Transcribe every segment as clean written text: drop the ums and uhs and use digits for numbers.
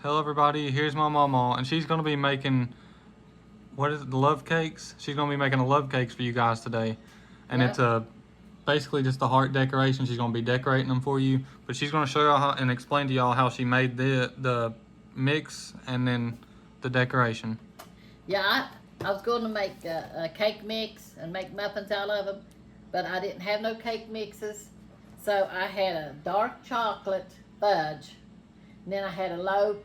Hello everybody, here's my mama, and she's gonna be making, what is it, the love cakes? She's gonna be making the love cakes for you guys today. And Yep. it's basically just a heart decoration. She's gonna be decorating them for you. But she's gonna show y'all how and explain to y'all how she made the mix and then the decoration. Yeah, I was going to make a cake mix and make muffins out of them, but I didn't have no cake mixes. So I had a dark chocolate fudge, and then I had a low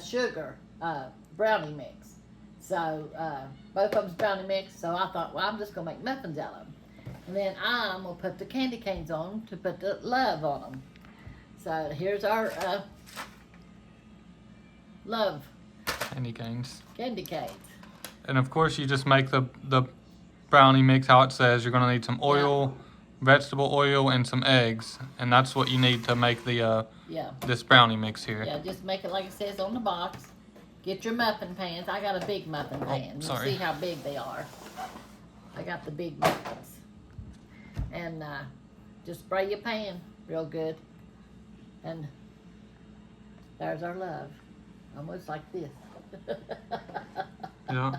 sugar brownie mix. So both of them's brownie mix. So I thought, well, I'm just going to make muffins out of them. And then I'm going to put the candy canes on to put the love on them. So here's our love Candy canes. candy canes. And of course you just make the brownie mix how it says. You're gonna need some oil, vegetable oil, and some eggs. And that's what you need to make the Yeah. this brownie mix here. Yeah, just make it like it says on the box. Get your muffin pans. I got a big muffin pan. You'll sorry. see how big they are. I got the big muffins. And just spray your pan real good. And there's our love. Almost like this. Yeah.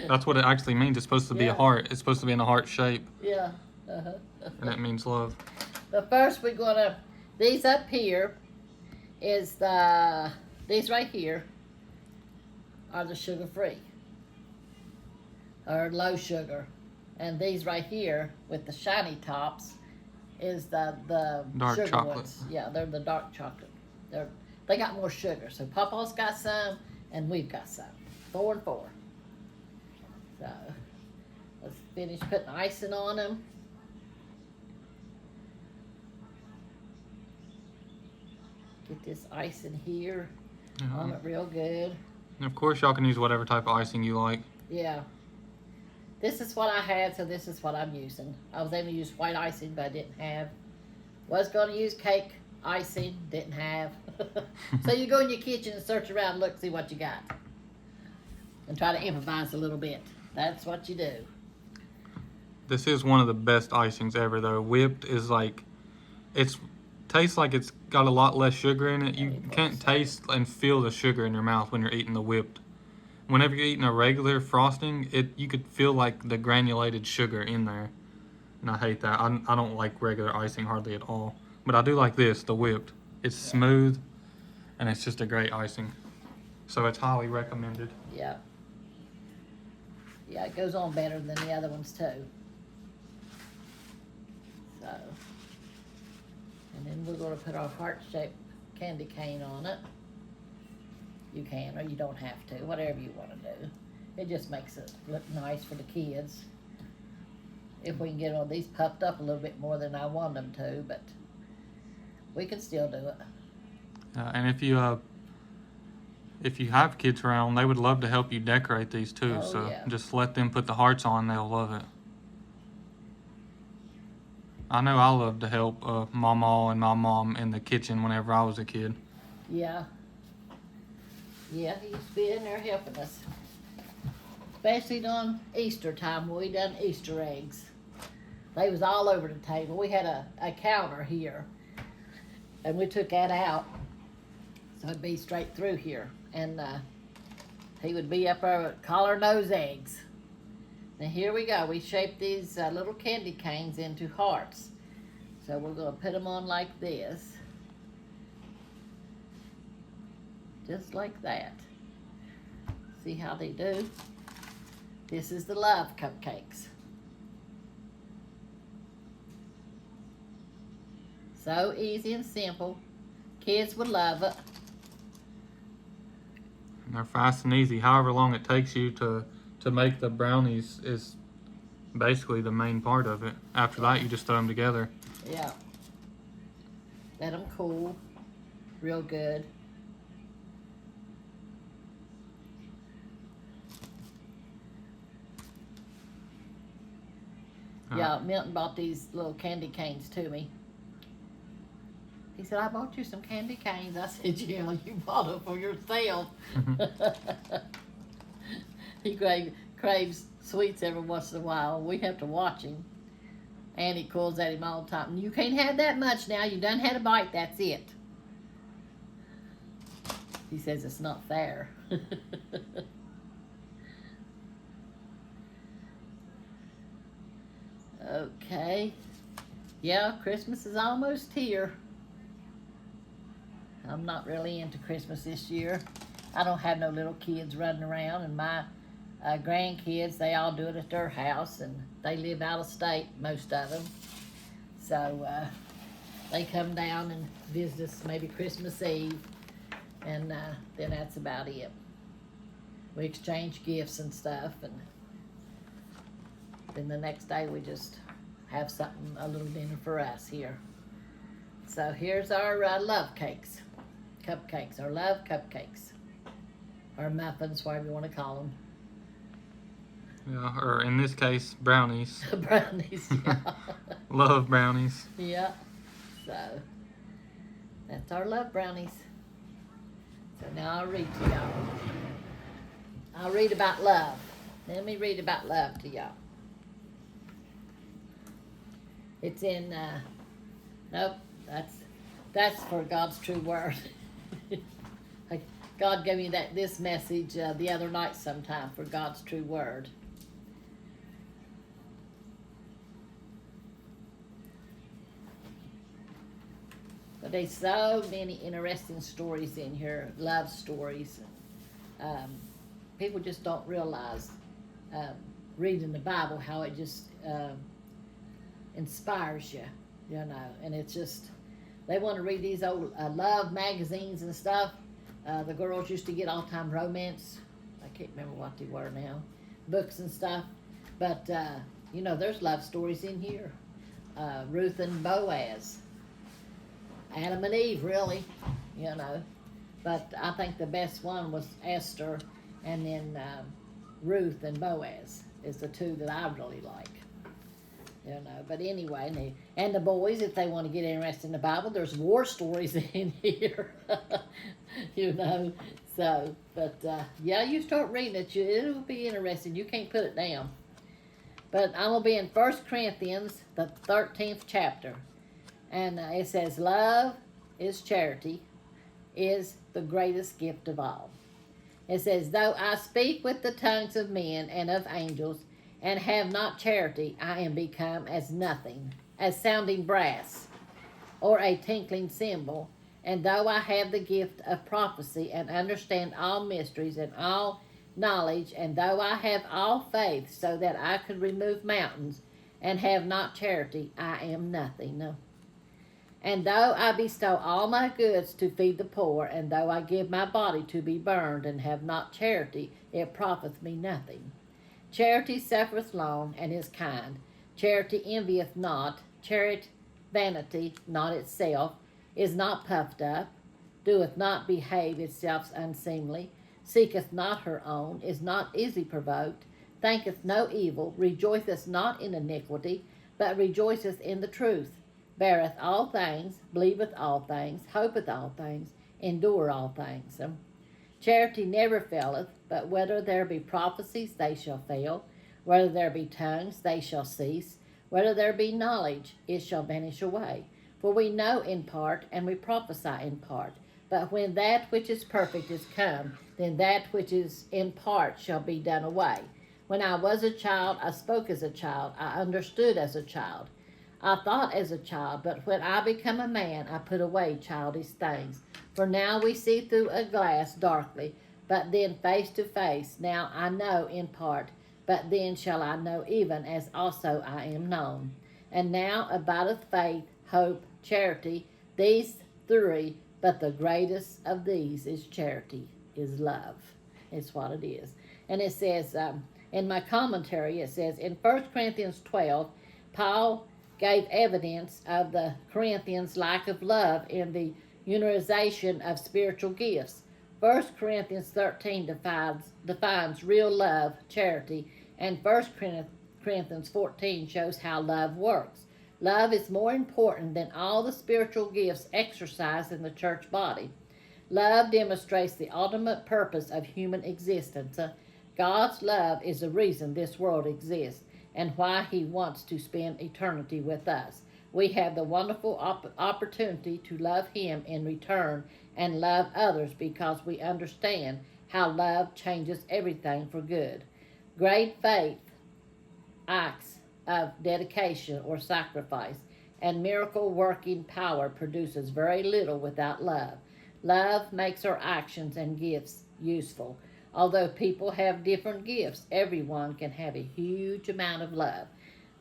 That's what it actually means. It's supposed to be a Yeah. heart. It's supposed to be in a heart shape, Yeah. Uh-huh. and it means love. But first we're gonna, these up here is these right here are the sugar free or low sugar, and these right here with the shiny tops is the Dark sugar chocolate. ones. Yeah, they're the dark chocolate. They got more sugar. So Papa's got some and we've got some. 4 and 4. So let's finish putting icing on them. Get this icing here on Yeah. it real good. And of course, y'all can use whatever type of icing you like. Yeah. This is what I had, so this is what I'm using. I was able to use white icing, but I didn't have. Was going to use cake icing, didn't have. So you go in your kitchen and search around, look, see what you got. And try to improvise a little bit. That's what you do. This is one of the best icings ever, though. Whipped is like, it's tastes like it's got a lot less sugar in it. You can't taste and feel the sugar in your mouth when you're eating the whipped. Whenever you're eating a regular frosting, you could feel like the granulated sugar in there. And I hate that. I don't like regular icing hardly at all. But I do like this, the whipped. It's smooth, and it's just a great icing. So it's highly recommended. Yeah. Yeah, it goes on better than the other ones too. So, and then we're going to put our heart-shaped candy cane on it. You can, or you don't have to, whatever you want to do. It just makes it look nice for the kids. If we can get all these puffed up a little bit more than I want them to, but we can still do it. And if you have kids around, they would love to help you decorate these too. Oh, So yeah. just let them put the hearts on; they'll love it. I know I love to help Mama and my mom in the kitchen whenever I was a kid. Yeah. Yeah, he used to be in there helping us. Especially on Easter time when we done Easter eggs. They was all over the table. We had a counter here. And we took that out. So it'd be straight through here. And he would be up there with collar nose eggs. Now here we go. We shaped these little candy canes into hearts. So we're going to put them on like this. Just like that. See how they do? This is the love cupcakes. So easy and simple. Kids would love it. And they're fast and easy. However long it takes you to make the brownies is basically the main part of it. After that, you just throw them together. Yeah. Let them cool real good. Yeah, Milton bought these little candy canes to me. He said, I bought you some candy canes. I said, yeah, you bought them for yourself. He craves sweets every once in a while. We have to watch him. Annie calls at him all the time. You can't have that much now. You done had a bite. That's it. He says it's not fair. Okay. Yeah, Christmas is almost here. I'm not really into Christmas this year. I don't have no little kids running around, and my grandkids, they all do it at their house, and they live out of state, most of them. So they come down and visit us maybe Christmas Eve, and then that's about it. We exchange gifts and stuff, and then the next day we just have something, a little dinner for us here. So here's our love cakes, cupcakes, our love cupcakes, or muffins, whatever you want to call them. Yeah, or in this case, brownies. Brownies, yeah. Love brownies. Yeah. So that's our love brownies. So now I'll read to y'all. I'll read about love. Let me read about love to y'all. It's in nope, that's for God's true word. God gave me this message the other night sometime for God's true word. But there's so many interesting stories in here, love stories. People just don't realize reading the Bible how it just inspires you, you know. And it's just, they want to read these old love magazines and stuff. The girls used to get all the time romance. I can't remember what they were now. Books and stuff. But, you know, there's love stories in here. Ruth and Boaz. Adam and Eve, really, you know. But I think the best one was Esther, and then Ruth and Boaz is the two that I really like. You know, but anyway, and the boys, if they want to get interested in the Bible, there's war stories in here. You know, so, but yeah, you start reading it, it'll be interesting. You can't put it down. But I'm going to be in 1 Corinthians, the 13th chapter. And it says, love is charity, is the greatest gift of all. It says, though I speak with the tongues of men and of angels, and have not charity, I am become as nothing, as sounding brass, or a tinkling cymbal. And though I have the gift of prophecy, and understand all mysteries and all knowledge, and though I have all faith, so that I could remove mountains, and have not charity, I am nothing. No. And though I bestow all my goods to feed the poor, and though I give my body to be burned, and have not charity, it profiteth me nothing. Charity suffereth long, and is kind. Charity envieth not. Charity vanity, not itself, is not puffed up, doeth not behave itself unseemly, seeketh not her own, is not easily provoked, thinketh no evil, rejoiceth not in iniquity, but rejoiceth in the truth, beareth all things, believeth all things, hopeth all things, endure all things. Charity never faileth, but whether there be prophecies, they shall fail. Whether there be tongues, they shall cease. Whether there be knowledge, it shall vanish away. For we know in part, and we prophesy in part. But when that which is perfect is come, then that which is in part shall be done away. When I was a child, I spoke as a child, I understood as a child. I thought as a child, but when I become a man, I put away childish things. For now we see through a glass darkly, but then face to face. Now I know in part, but then shall I know even as also I am known. And now abideth faith, hope, charity, these three, but the greatest of these is charity, is love. It's what it is. And it says, in my commentary, it says, in 1 Corinthians 12, Paul gave evidence of the Corinthians' lack of love in the utilization of spiritual gifts. 1 Corinthians 13 defines real love, charity, and 1 Corinthians 14 shows how love works. Love is more important than all the spiritual gifts exercised in the church body. Love demonstrates the ultimate purpose of human existence. God's love is the reason this world exists, and why he wants to spend eternity with us. we have the wonderful opportunity to love Him in return and love others because we understand how love changes everything for good. Great faith, acts of dedication or sacrifice, and miracle working power produces very little without love. Love makes our actions and gifts useful. Although people have different gifts, everyone can have a huge amount of love.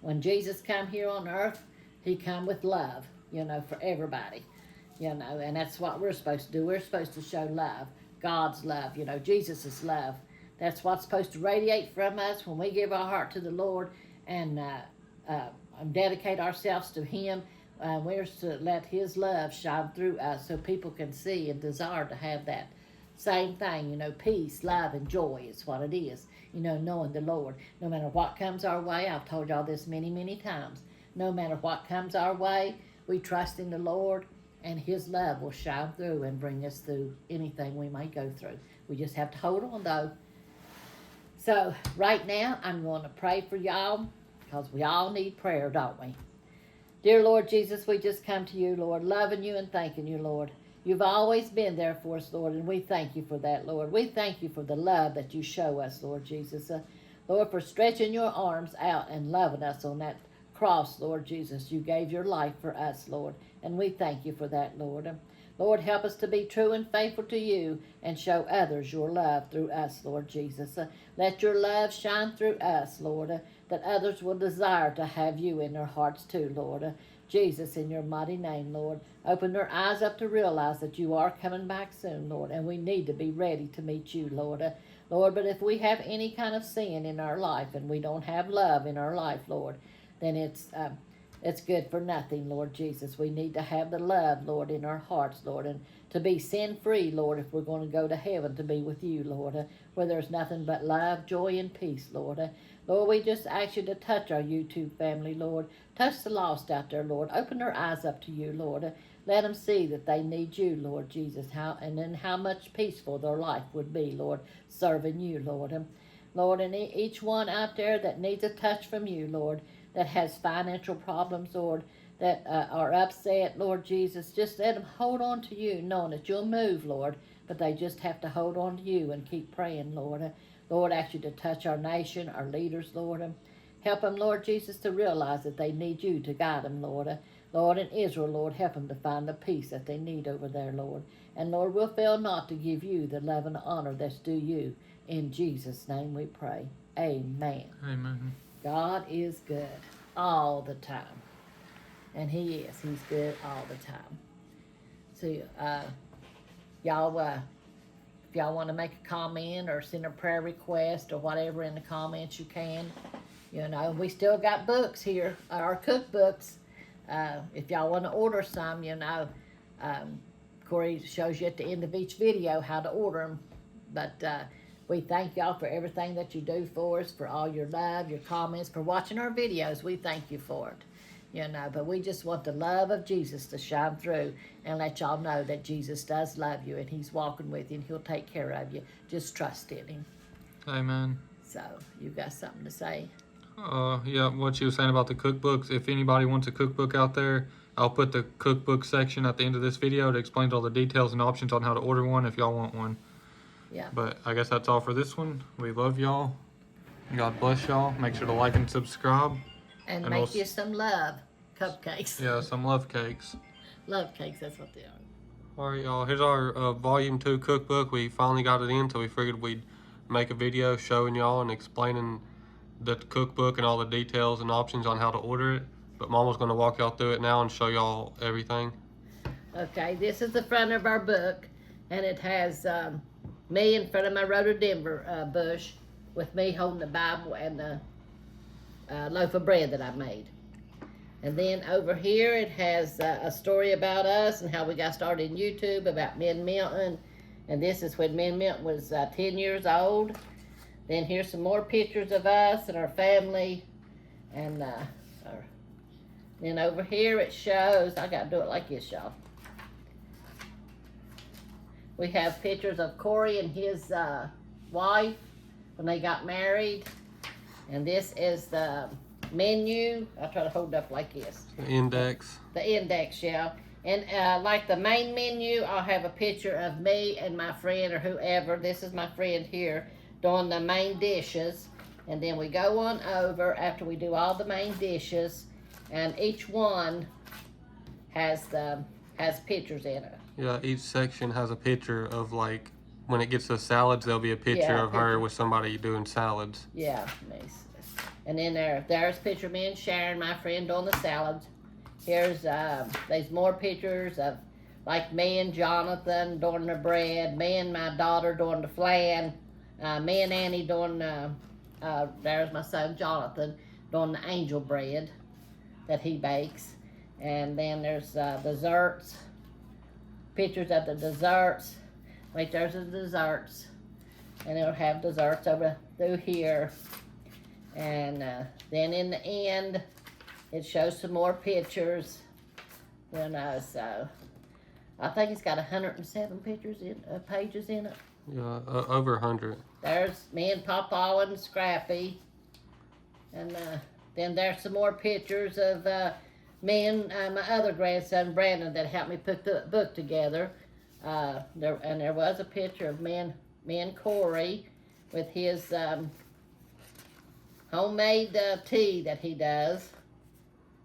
When Jesus came here on earth, He come with love, for everybody, and that's what we're supposed to do. We're supposed to show love, God's love, Jesus' love. That's what's supposed to radiate from us when we give our heart to the Lord and dedicate ourselves to Him. We're to let His love shine through us so people can see and desire to have that same thing, peace, love, and joy is what it is, knowing the Lord. No matter what comes our way, I've told y'all this many, many times. No matter what comes our way, we trust in the Lord, and His love will shine through and bring us through anything we may go through. We just have to hold on, though. So, right now, I'm going to pray for y'all, because we all need prayer, don't we? Dear Lord Jesus, we just come to you, Lord, loving you and thanking you, Lord. You've always been there for us, Lord, and we thank you for that, Lord. We thank you for the love that you show us, Lord Jesus. Lord, for stretching your arms out and loving us on that cross, Lord Jesus. You gave your life for us, Lord, and we thank you for that, Lord. Lord, help us to be true and faithful to you and show others your love through us, Lord Jesus. Let your love shine through us, Lord, that others will desire to have you in their hearts too, Lord. Jesus, in your mighty name, Lord, open their eyes up to realize that you are coming back soon, Lord, and we need to be ready to meet you, Lord. Lord, but if we have any kind of sin in our life and we don't have love in our life, Lord, then it's good for nothing, Lord Jesus. We need to have the love, Lord, in our hearts, Lord, and to be sin-free, Lord, if we're going to go to heaven to be with you, Lord, where there's nothing but love, joy, and peace, Lord. Lord, we just ask you to touch our YouTube family, Lord. Touch the lost out there, Lord. Open their eyes up to you, Lord. Let them see that they need you, Lord Jesus, and then how much peaceful their life would be, Lord, serving you, Lord. Lord, and each one out there that needs a touch from you, Lord, that has financial problems, Lord, that are upset, Lord Jesus, just let them hold on to you, knowing that you'll move, Lord, but they just have to hold on to you and keep praying, Lord. Lord, I ask you to touch our nation, our leaders, Lord. Help them, Lord Jesus, to realize that they need you to guide them, Lord. Lord, in Israel, Lord, help them to find the peace that they need over there, Lord. And Lord, we'll fail not to give you the love and honor that's due you. In Jesus' name we pray. Amen. Amen. God is good all the time. And He is. He's good all the time. So, y'all, if y'all want to make a comment or send a prayer request or whatever in the comments, you can. We still got books here, our cookbooks. If y'all want to order some, Corey shows you at the end of each video how to order them. But we thank y'all for everything that you do for us, for all your love, your comments, for watching our videos. We thank you for it. But we just want the love of Jesus to shine through and let y'all know that Jesus does love you and He's walking with you and He'll take care of you. Just trust in Him. Amen. So, you got something to say? Yeah, what you were saying about the cookbooks. If anybody wants a cookbook out there, I'll put the cookbook section at the end of this video that explains all the details and options on how to order one if y'all want one. Yeah. But I guess that's all for this one. We love y'all. God bless y'all. Make sure to like and subscribe. And And make we'll you some love cupcakes. Yeah, some love cakes. Love cakes, that's what they are. All right, y'all. Here's our Volume 2 cookbook. We finally got it in, so we figured we'd make a video showing y'all and explaining the cookbook and all the details and options on how to order it. But Mama's going to walk y'all through it now and show y'all everything. Okay, this is the front of our book, and it has me in front of my rhododendron bush with me holding the Bible and the loaf of bread that I made. And then over here it has a story about us and how we got started in YouTube, about me and Milton. And this is when me and Milton was 10 years old. Then here's some more pictures of us and our family. And then over here it shows, I gotta do it like this, y'all. We have pictures of Corey and his wife when they got married. And this is the menu. I try to hold it up like this. Index. The index, yeah. And like the main menu, I'll have a picture of me and my friend or whoever. This is my friend here doing the main dishes. And then we go on over after we do all the main dishes, and each one has pictures in it. Yeah, each section has a picture of, like, when it gets to salads, there'll be a picture Yeah, of her picture. with somebody doing salads. Yeah, nice. And then there's a picture of me and Sharon, my friend, doing the salads. Here's there's more pictures of like me and Jonathan doing the bread, me and my daughter doing the flan, me and Annie doing there's my son Jonathan doing the angel bread that he bakes. And then there's desserts, pictures of the desserts. Wait, there's the desserts. And it'll have desserts over through here. And then in the end, it shows some more pictures. You know, so I think it's got 107 pictures in pages in it. Yeah, over 100. There's me and Papa and Scrappy, and then there's some more pictures of me and my other grandson Brandon that helped me put the book together. There was a picture of me and Corey with his homemade tea that he does.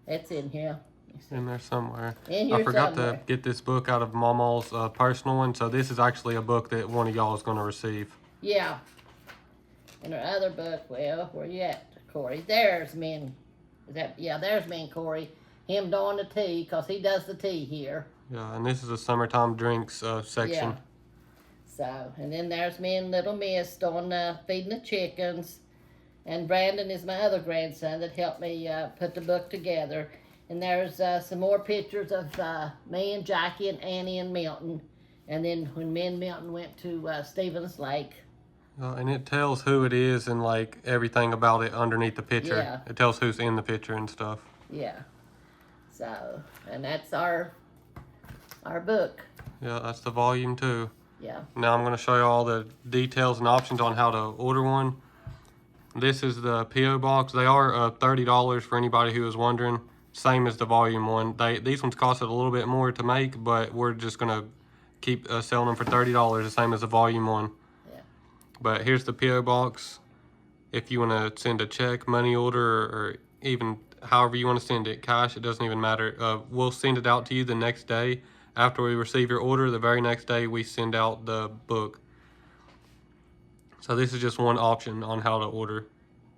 It's in here. In there somewhere. In here I forgot somewhere. to get this book out of Mama's personal one, so this is actually a book that one of y'all is going to receive. Yeah. And our other book, well, where you at, Corey? There's me and, there's me and Corey. Him doing the tea, because he does the tea here. Yeah, and this is a summertime drinks section. Yeah. So, and then there's me and Little Miss doing feeding the chickens. And Brandon is my other grandson that helped me put the book together. And there's some more pictures of me and Jackie and Annie and Milton. And then when me and Milton went to Stevens Lake. And it tells who it is and like everything about it underneath the picture. Yeah. It tells who's in the picture and stuff. Yeah. So, and that's our book. Yeah, that's the volume 2. Yeah. Now I'm going to show you all the details and options on how to order one. This is the P.O. Box. They are $30 for anybody who is wondering. Same as the volume 1. These ones costed a little bit more to make, but we're just going to keep selling them for $30, the same as the volume 1. Yeah. But here's the P.O. Box. If you want to send a check, money order, or even however you want to send it, cash, it doesn't even matter. We'll send it out to you the next day. After we receive your order, the very next day we send out the book. So this is just one option on how to order.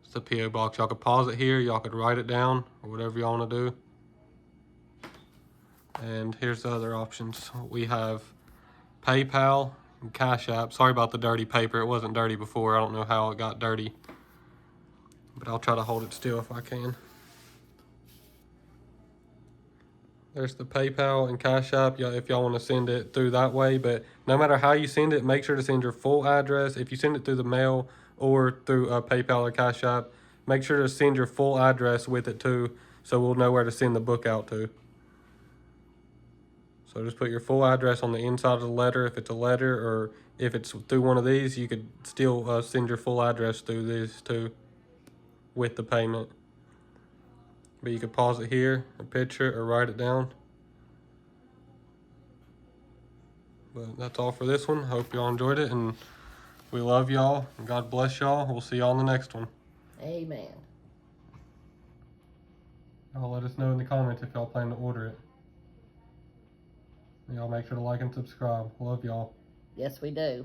It's the P.O. Box. Y'all could pause it here, y'all could write it down, or whatever y'all want to do. And here's the other options. We have PayPal and Cash App. Sorry about the dirty paper. It wasn't dirty before. I don't know how it got dirty. But I'll try to hold it still if I can. There's the PayPal and Cash App if y'all want to send it through that way. But no matter how you send it, make sure to send your full address. If you send it through the mail or through PayPal or Cash App, make sure to send your full address with it too, so we'll know where to send the book out to. So just put your full address on the inside of the letter if it's a letter, or if it's through one of these, you could still send your full address through these too with the payment. But you could pause it here, a picture, or write it down. But that's all for this one. Hope y'all enjoyed it, and we love y'all, and God bless y'all. We'll see y'all in the next one. Amen. Y'all let us know in the comments if y'all plan to order it. Y'all make sure to like and subscribe. Love y'all. Yes, we do.